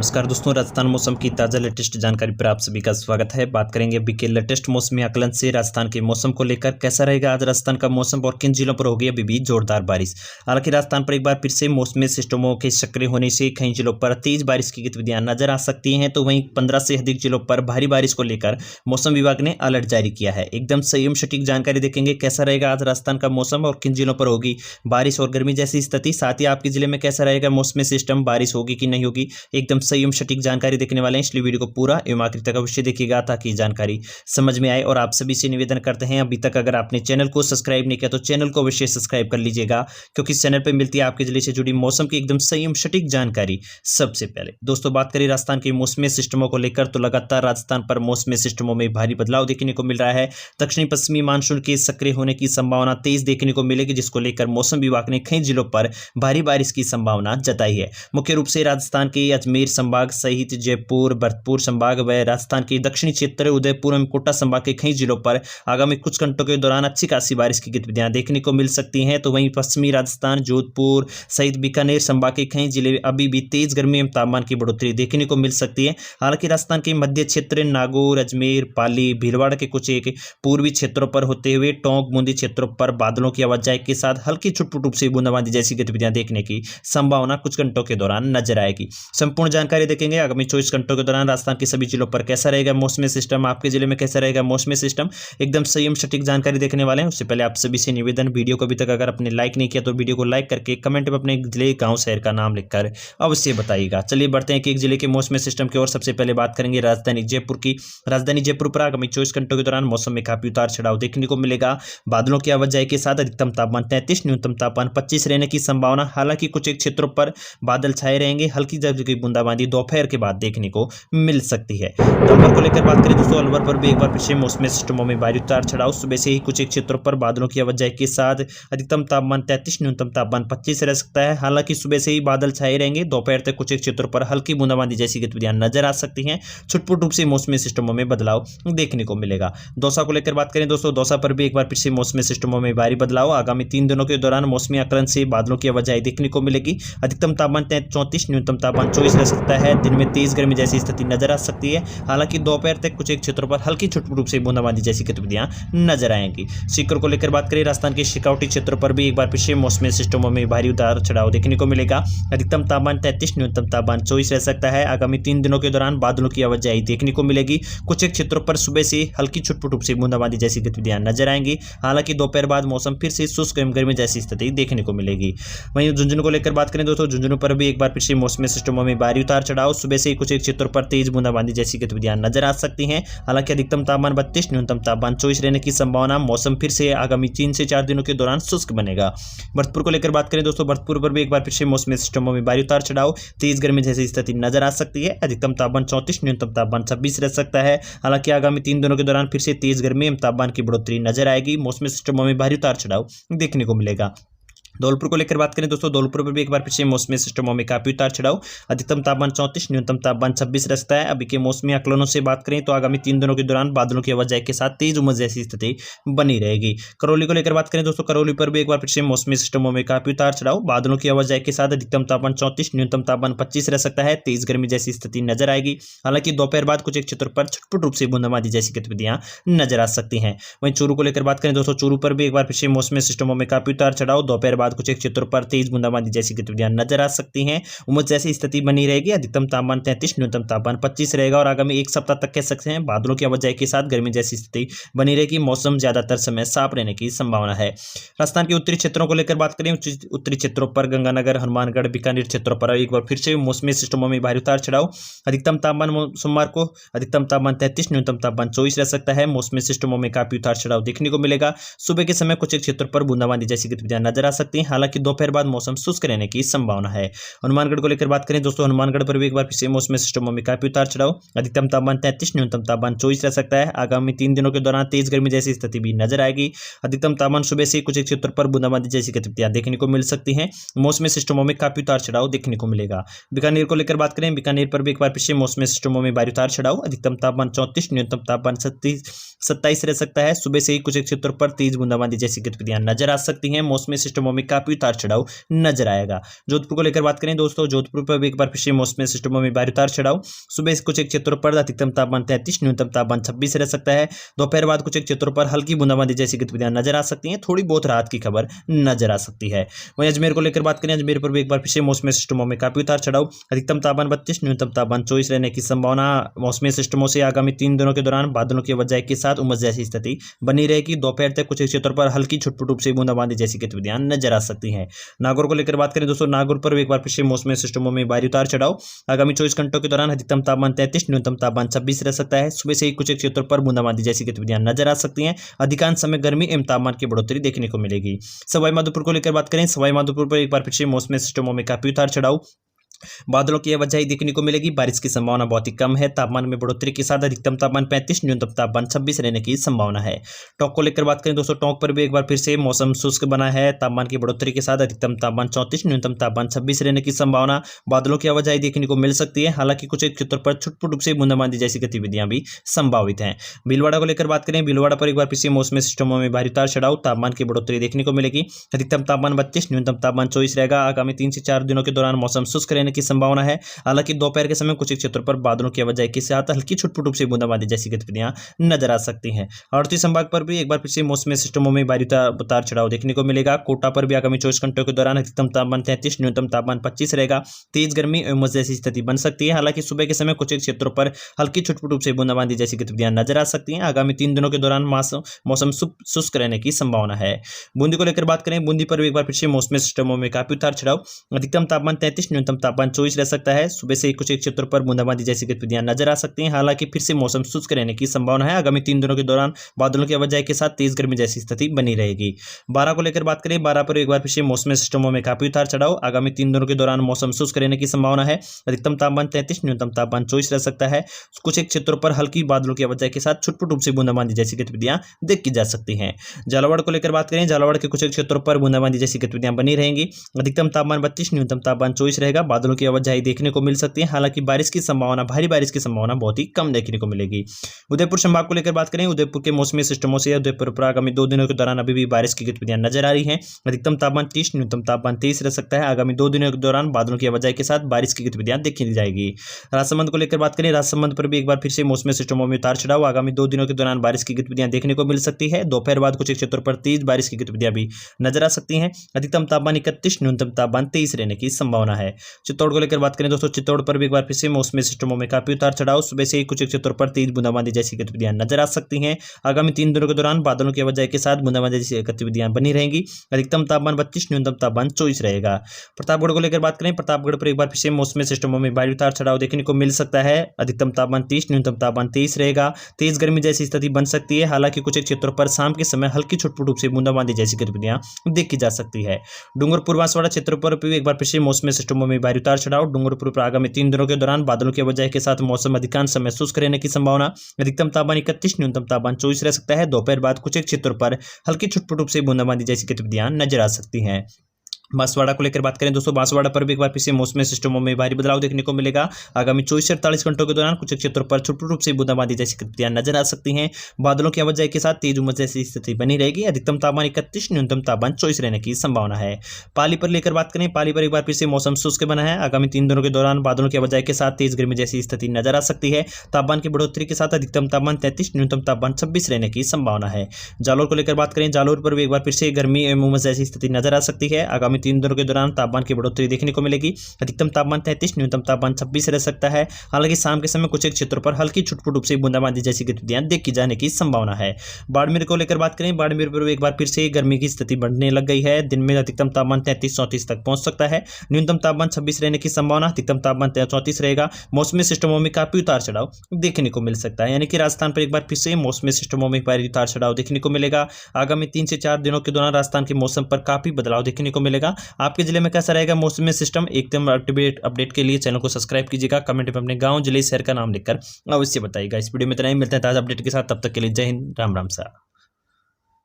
नमस्कार दोस्तों, राजस्थान मौसम की ताज़ा लेटेस्ट जानकारी पर आप सभी का स्वागत है। बात करेंगे अभी के लेटेस्ट मौसमी आकलन से राजस्थान के मौसम को लेकर। कैसा रहेगा आज राजस्थान का मौसम और किन जिलों पर होगी अभी भी जोरदार बारिश। हालांकि राजस्थान पर एक बार फिर से मौसमी सिस्टमों के सक्रिय होने से कई जिलों पर तेज बारिश की गतिविधियां नजर आ सकती हैं, तो वहीं 15 से अधिक जिलों पर भारी बारिश को लेकर मौसम विभाग ने अलर्ट जारी किया है। एकदम संयम सटीक जानकारी देखेंगे कैसा रहेगा आज राजस्थान का मौसम और किन जिलों पर होगी बारिश और गर्मी जैसी स्थिति। साथ ही आपके जिले में कैसा रहेगा मौसमी सिस्टम, बारिश होगी कि नहीं होगी, एकदम संयम सटीक जानकारी देखने वाले हैं। इसलिए वीडियो को पूरा एवं आखिर तक अवश्य देखिएगा ताकि जानकारी समझ में आए। और आप सभी से निवेदन करते हैं, अभी तक अगर आपने चैनल को सब्सक्राइब नहीं किया तो चैनल को अवश्य सब्सक्राइब कर लीजिएगा, क्योंकि इस चैनल पर मिलती है आपके जिले से जुड़ी मौसम की एकदम संयम सटीक जानकारी सबसे पहले। दोस्तों बात करें राजस्थान के मौसमी सिस्टमों को लेकर, तो लगातार राजस्थान पर मौसमी सिस्टमों में भारी बदलाव देखने को मिल रहा है। दक्षिणी पश्चिमी मानसून के सक्रिय होने की संभावना तेज देखने को मिलेगी, जिसको लेकर मौसम विभाग ने कई जिलों पर भारी बारिश की संभावना जताई है। मुख्य रूप से राजस्थान के अजमेर संभाग सहित जयपुर, भरतपुर संभाग व राजस्थान के दक्षिणी क्षेत्र उदयपुर एवं कोटा संभाग के कई जिलों पर आगामी कुछ घंटों के दौरान अच्छी खासी बारिश की गतिविधियां देखने को मिल सकती हैं। तो वहीं पश्चिमी राजस्थान, जोधपुर सहित बीकानेर संभाग के कई जिले अभी भी तेज गर्मी एवं तापमान की बढ़ोतरी देखने को मिल सकती है। हालांकि राजस्थान के मध्य क्षेत्र नागौर, अजमेर, पाली, भीलवाड़ा के कुछ एक पूर्वी क्षेत्रों पर होते हुए टोंक, बूंदी क्षेत्रों पर बादलों की आवाजाही के साथ हल्की छुटपुट रूप से बूंदाबांदी जैसी गतिविधियां देखने की संभावना कुछ घंटों के दौरान नजर आएगी। संपूर्ण जानकारी देखेंगे आगामी 24 घंटों के दौरान राजस्थान के सभी जिलों पर कैसा रहेगा मौसमी सिस्टम, आपके जिले में कैसा रहेगा मौसमी सिस्टम, एकदम संयम सटीक जानकारी देखने वाले हैं। उससे पहले आप सभी से निवेदन, वीडियो को अभी तक अगर आपने लाइक नहीं किया तो वीडियो को लाइक करके कमेंट में अपने जिले, गांव, शहर का नाम लिखकर अवश्य बताइएगा। चलिए बढ़ते हैं कि एक जिले के मौसमी सिस्टम की ओर। सबसे पहले बात करेंगे राजधानी जयपुर की। राजधानी जयपुर पर आगामी 24 घंटों के दौरान मौसम में काफी उतार चढ़ाव देखने को मिलेगा। बादलों की आवाजाही के साथ अधिकतम तापमान 33, न्यूनतम तापमान 25 रहने की संभावना। हालांकि कुछ एक क्षेत्रों पर बादल छाए रहेंगे, हल्की जगह बूंदाबांदी दोपहर के बाद देखने को मिल सकती है। तो अलवर को लेकर बात करें दोस्तों, अलवर पर भी एक बार फिर से मौसमी सिस्टमों में भारी उतार चढ़ाव। सुबह से ही कुछ एक क्षेत्रों पर बादलों की आवाजाही के साथ अधिकतम तापमान 33, न्यूनतम तापमान 25 रह सकता है। हालांकि सुबह से ही बादल छाए रहेंगे, दोपहर तक कुछ एक क्षेत्रों पर हल्की बूंदाबांदी जैसी गतिविधियां नजर आ सकती हैं। छुटपुट रूप से मौसमी सिस्टमों में बदलाव देखने को मिलेगा। दौसा को लेकर बात करें दोस्तों, दौसा पर भी एक बार फिर से मौसमी सिस्टमों में भारी बदलाव। आगामी 3 दिनों के दौरान मौसमी आकलन से बादलों की आवाजाही देखने को मिलेगी। अधिकतम तापमान 34, न्यूनतम तापमान 24 रह सकता है। दिन में तेज गर्मी जैसी स्थिति नजर आ सकती है। हालांकि दोपहर तक कुछ एक क्षेत्रों पर हल्की छुटपुट रूप से बूंदाबांदी जैसी गतिविधियां नजर आएंगी। सीकर को लेकर बात करें, राजस्थान के शेखावटी क्षेत्रों पर भी एक बार फिर से मौसमी सिस्टमों में भारी उतार चढ़ाव देखने को मिलेगा। अधिकतम तापमान 33, न्यूनतम तापमान 24 रह सकता है। आगामी 3 दिनों के दौरान बादलों की आवाजाही देखने को मिलेगी। कुछ एक क्षेत्रों पर सुबह से हल्की छुटपुट रूप से बूंदाबांदी जैसी गतिविधियां नजर आएंगी। हालांकि दोपहर बाद मौसम फिर से शुष्क एवं गर्मी जैसी स्थिति देखने को मिलेगी। वहीं झुंझुनू को लेकर बात करें दोस्तों, झुंझुनू पर भी एक बार फिर से मौसमी सिस्टमों में भारी उतार चढ़ाव। सुबह से ही कुछ एक क्षेत्रों पर तेज बूंदाबांदी जैसी गतिविधियां नजर आ सकती हैं। हालांकि अधिकतम तापमान 32, न्यूनतम तापमान 24 रहने की संभावना। मौसम फिर से आगामी 3 से 4 दिनों के दौरान शुष्क बनेगा। भरतपुर को लेकर बात करें दोस्तों, भरतपुर पर भी एक बार फिर से मौसमी सिस्टमों में भारी उतार चढ़ाव, तेज गर्मी जैसी स्थिति नजर आ सकती है। अधिकतम तापमान 34, न्यूनतम तापमान 26 रह सकता है। हालांकि आगामी 3 दिनों के दौरान फिर से तेज गर्मी एवं तापमान की बढ़ोतरी नजर आएगी। मौसमी सिस्टमों में भारी उतार चढ़ाव देखने को मिलेगा। धौलपुर को लेकर बात करें दोस्तों, धौलपुर पर भी एक बार फिर से मौसमी सिस्टमों में काफी उतार चढ़ाव। अधिकतम तापमान 34, न्यूनतम तापमान 26 रहता है। अभी के मौसमी आकलनों से बात करें तो आगामी 3 दिनों के दौरान बादलों की आवाजाही के साथ तेज उमस जैसी स्थिति बनी रहेगी। करौली को लेकर बात करें दोस्तों, करौली पर भी एक बार फिर से मौसमी सिस्टमों में काफी उतार चढ़ाव। बादलों की आवाजाही के साथ अधिकतम तापमान 34, न्यूनतम तापमान 25 रह सकता है। तेज गर्मी जैसी स्थिति नजर आएगी। हालांकि दोपहर बाद कुछ एक क्षेत्रों पर छुटपुट रूप से बूंदाबांदी जैसी गतिविधियां नजर आ सकती हैं। वहीं चूरू को लेकर बात करें दोस्तों, चूरू पर भी एक बार फिर से मौसमी सिस्टमों में काफी उतार चढ़ाव। दोपहर बाद कुछ एक क्षेत्रों पर तेज बूंदाबांदी जैसी गतिविधियां नजर आ सकती हैं। उमस जैसी स्थिति बनी रहेगी। अधिकतम तापमान 33, न्यूनतम तापमान 25 रहेगा। और आगामी 1 सप्ताह तक कह सकते हैं बादलों की आवाजाही के साथ गर्मी जैसी स्थिति बनी रहेगी। मौसम ज्यादातर समय साफ रहने की संभावना है। राजस्थान के उत्तरी क्षेत्रों को लेकर बात करें, उत्तरी क्षेत्रों पर गंगानगर, हनुमानगढ़, बीकानेर क्षेत्रों पर एक बार फिर से मौसमी सिस्टमों में भारी उतार चढ़ाव। अधिकतम तापमान सोमवार को अधिकतम तापमान 33, न्यूनतम तापमान 24 रह सकता है। मौसमी सिस्टमों में काफी उतार चढ़ाव देखने को मिलेगा। सुबह के समय कुछ एक क्षेत्रों पर बूंदाबांदी जैसी गतिविधियां नजर आ सकती हैं। हालांकि दोपहर बाद मौसम शुष्क रहने की संभावना है। हनुमानगढ़ को लेकर बात करें दोस्तों, हनुमानगढ़ पर भी एक बार फिर से मौसमी सिस्टमों में काफी उतार चढ़ाव। अधिकतम तापमान 33, न्यूनतम तापमान 24 रह सकता है। आगामी 3 दिनों के दौरान तेज गर्मी जैसी स्थिति भी नजर आएगी। अधिकतम तापमान सुबह से कुछ एक क्षेत्रों पर बूंदाबांदी जैसी गतिविधियां देखने को मिल सकती हैं। मौसमी सिस्टमों में काफी उतार चढ़ाव देखने को मिलेगा। बीकानेर को लेकर बात करें, बीकानेर पर भी एक बार फिर से मौसमी सिस्टमों में भारी उतार चढ़ाव। अधिकतम तापमान 34, न्यूनतम तापमान 27 रह सकता है। सुबह से ही कुछ एक क्षेत्रों पर तेज बूंदाबांदी जैसी गतिविधियां नजर आ सकती हैं। मौसमी सिस्टमों में काफी उतार चढ़ाव नजर आएगा। जोधपुर को लेकर बात करें दोस्तों, जोधपुर पर भी एक बार फिर से मौसमी सिस्टमों में भारी उतार चढ़ाव। सुबह कुछ एक क्षेत्रों पर अधिकतम तापमान 33, न्यूनतम तापमान 26 रह सकता है। दोपहर बाद कुछ एक क्षेत्रों पर हल्की बूंदाबांदी जैसी गतिविधियां नजर आ सकती हैं, थोड़ी बहुत राहत की खबर नजर आ सकती है। वहीं अजमेर को लेकर बात करें, अजमेर पर भी एक बार फिर से मौसमी सिस्टमों में काफी उतार चढ़ाव। अधिकतम तापमान 32, न्यूनतम तापमान 24 रहने की संभावना। मौसमी सिस्टमों से आगामी 3 दिनों के दौरान बादलों की वजह के साथ उमस जैसी स्थिति बनी रहेगी। दोपहर तक कुछ क्षेत्रों पर हल्की छुटपुट रूप से बूंदाबांदी जैसी गतिविधियां नजर आ सकती हैं। नागौर को लेकर बात करें दोस्तों, नागौर पर एक बार फिर से मौसमी सिस्टमों में भारी उतार चढ़ाव। आगामी 24 घंटों के दौरान अधिकतम तापमान 33, न्यूनतम तापमान 26 रह सकता है। सुबह से ही कुछ क्षेत्रों पर बूंदाबांदी जैसी गतिविधियां नजर आ सकती हैं। अधिकांश समय गर्मी एवं तापमान की बढ़ोतरी देखने को मिलेगी। सवाई माधोपुर को लेकर बात करें, सवाई माधोपुर पर एक बार फिर से मौसमी सिस्टमों में काफी उतार चढ़ाव। बादलों की वजह देखने को मिलेगी। बारिश की संभावना बहुत ही कम है। तापमान में बढ़ोतरी के साथ अधिकतम तापमान 35, न्यूनतम तापमान 26 रहने की संभावना है। टोंक को लेकर बात करें दोस्तों, टोंक पर भी एक बार फिर से मौसम शुष्क बना है। तापमान की बढ़ोतरी के साथ अधिकतम तापमान 34, न्यूनतम तापमान 26 रहने की संभावना। बादलों की आवाजाही देखने को मिल सकती है, हालांकि कुछ क्षेत्रों पर छुटपुट रूप से बूंदाबांदी जैसी गतिविधियां भी संभावित हैं। भीलवाड़ा को लेकर बात करें, भीलवाड़ा पर एक बार फिर से मौसमी सिस्टमों में भारी उतार चढ़ाव। तापमान की बढ़ोतरी देखने को मिलेगी। अधिकतम तापमान 32, न्यूनतम तापमान 24 रहेगा। आगामी 3 से 4 दिनों के दौरान मौसम शुष्क रहने की संभावना है। हालांकि दोपहर के समय कुछ क्षेत्रों पर बादलों की वजह के साथ हल्की छुटपुट रूप से बूंदाबांदी जैसी गतिविधियां नजर आ सकती हैं। अड़ती संभाग पर भी एक बार फिर से मौसमी सिस्टमों में भारी उतार चढ़ाव देखने को मिलेगा। कोटा पर भी आगामी 24 घंटों के दौरान अधिकतम तापमान 33, न्यूनतम तापमान 25 रहेगा। तेज गर्मी एवं उमस जैसी स्थिति बन सकती है। हालांकि सुबह के समय कुछ क्षेत्रों पर हल्की छुटपुट रूप से बूंदाबांदी जैसी गतिविधियां नजर आ सकती हैं। आगामी 3 दिनों के दौरान मौसम शुष्क रहने की संभावना है। बूंदी को लेकर बात करें, बूंदी पर भी एक बार फिर से मौसमी सिस्टमों में काफी उतार चढ़ाव। अधिकतम तापमान 33, न्यूनतम तापमान 24 रह सकता है। सुबह से कुछ क्षेत्रों पर बूंदाबांदी जैसी गतिविधियां नजर आ सकती हैं। हालांकि फिर से मौसम शुष्क रहने की संभावना है। आगामी 3 दिनों के दौरान बादलों की वजह के साथ तेज गर्मी जैसी स्थिति बनी रहेगी। बारां को लेकर बात करें, बारां पर एक बार फिर से मौसमी सिस्टमों में काफी उतार चढ़ाव। आगामी 3 दिनों के दौरान मौसम शुष्क रहने की संभावना है। अधिकतम तापमान 33, न्यूनतम तापमान 24 रह सकता है। कुछ क्षेत्रों पर हल्की बादलों की वजह के साथ छुटपुट रूप से बूंदाबांदी जैसी गतिविधियां देखी जा सकती हैं। झालावाड़ को लेकर बात करें, झालावाड़ के कुछ क्षेत्रों पर बूंदाबांदी जैसी गतिविधियां बनी रहेंगी। अधिकतम तापमान 32, न्यूनतम तापमान 24 रहेगा। बादलों की आवाजाही देखने को मिल सकती है। हालांकि बारिश की संभावना, भारी बारिश की संभावना बहुत ही कम देखने को मिलेगी। उदयपुर संभाग को लेकर बात करें, उदयपुर के मौसमी सिस्टमों से उदयपुर पर आगामी 2 दिनों के दौरान अभी भी बारिश की गतिविधियां नजर आ रही हैं। अधिकतम तापमान 30, न्यूनतम तापमान 23 रह सकता है। आगामी 2 दिनों के दौरान बादलों की वजह के साथ बारिश की गतिविधियां देखी जाएगी। राजसमंद को लेकर बात करें, राजसमंद पर भी एक बार फिर से मौसमी सिस्टमों में उतार चढ़ाव। आगामी 2 दिनों के दौरान बारिश की गतिविधियां देखने को मिल सकती है। दोपहर बाद कुछ क्षेत्रों पर तेज बारिश की गतिविधियां भी नजर आ सकती हैं। अधिकतम तापमान 31, न्यूनतम तापमान 23 रहने की संभावना है। चित्तौड़ को लेकर बात करें दोस्तों, चित्तौड़ पर भी एक बार फिर से मौसमी सिस्टमों में काफी उतार चढ़ाव। सुबह से ही कुछ क्षेत्रों पर तेज बूंदाबांदी जैसी गतिविधियां नजर आ सकती हैं। आगामी 3 दिनों के दौरान बादलों की वजह के साथ बूंदाबांदी जैसी गतिविधियां बनी रहेंगी। अधिकतम तापमान 32, न्यूनतम तापमान 24 रहेगा। प्रतापगढ़ को लेकर बात करें, प्रतापगढ़ पर एक बार फिर से मौसमी सिस्टमों में भारी उतार चढ़ाव देखने को मिल सकता है। अधिकतम तापमान 30, न्यूनतम तापमान 23 रहेगा। तेज गर्मी जैसी स्थिति बन सकती है। हालांकि कुछ क्षेत्रों पर शाम के समय हल्की छुटपुट रूप से बूंदाबांदी जैसी गतिविधियां देखी जा सकती है। डूंगरपुर बांसवाड़ा क्षेत्रों पर भी एक बार फिर से मौसमी सिस्टमों में भारी उतार चढ़ाव। डूंगरपुर पर आगामी 3 दिनों के दौरान बादलों की वजह के साथ मौसम अधिकांश समय शुष्क रहने की संभावना। अधिकतम तापमान 31, न्यूनतम तापमान 24 रह सकता है। दोपहर बाद कुछ क्षेत्रों पर हल्की छुटपुट रूप से बूंदाबांदी जैसी गतिविधियां नजर आ सकती हैं। बांसवाड़ा को लेकर बात करें दोस्तों, बांसवाड़ा पर भी एक बार फिर से मौसमी सिस्टमों में भारी बदलाव देखने को मिलेगा। आगामी 24 से 48 घंटों के दौरान कुछ क्षेत्रों पर छुटपुट रूप से बूंदाबांदी जैसी गतिविधियां नजर आ सकती हैं। बादलों की आवाजाही के साथ तेज उमस जैसी स्थिति बनी रहेगी। अधिकतम तापमान 31, न्यूनतम तापमान 24 रहने की संभावना है। पाली पर लेकर बात करें, पाली पर एक बार फिर से मौसम शुष्क बना है। आगामी 3 दिनों के दौरान बादलों की आवाजाही के साथ तेज गर्मी जैसी स्थिति नजर आ सकती है। तापमान की बढ़ोतरी के साथ अधिकतम तापमान 33, न्यूनतम तापमान 26 रहने की संभावना है। जालौर को लेकर बात करें, जालौर पर भी एक बार फिर से गर्मी एवं उमस जैसी स्थिति नजर आ सकती है। आगामी 3 दिनों के दौरान तापमान की बढ़ोतरी देखने को मिलेगी। अधिकतम तापमान 33, न्यूनतम तापमान 26 रह सकता है। हालांकि शाम के समय कुछ एक क्षेत्रों पर हल्की छुटपुट रूप से बूंदाबांदी जैसी गतिविधियां देखी जाने की संभावना है। बाड़मेर को लेकर बात करें, बाड़मेर पर एक बार फिर से गर्मी की स्थिति बढ़ने लग गई है। दिन में अधिकतम तापमान 33-34 तक पहुंच सकता है। न्यूनतम तापमान 26 रहने की संभावना। अधिकतम तापमान 34 रहेगा। मौसमी सिस्टमों में काफी उतार चढ़ाव देखने को मिल सकता है। यानी कि राजस्थान पर एक बार फिर से मौसमी सिस्टमों में भारी उतार चढ़ाव देखने को मिलेगा। आगामी 3 से 4 दिनों के दौरान राजस्थान के मौसम पर काफी बदलाव देखने को मिलेगा। आपके जिले में कैसा रहेगा मौसमी सिस्टम, एकदम अपडेट के लिए चैनल को सब्सक्राइब कीजिएगा। कमेंट में अपने गांव, जिले, शहर का नाम लिखकर अवश्य बताइएगा। इस वीडियो में इतना ही, मिलते हैं ताजा अपडेट के साथ। तब तक के लिए जय हिंद, राम राम सा।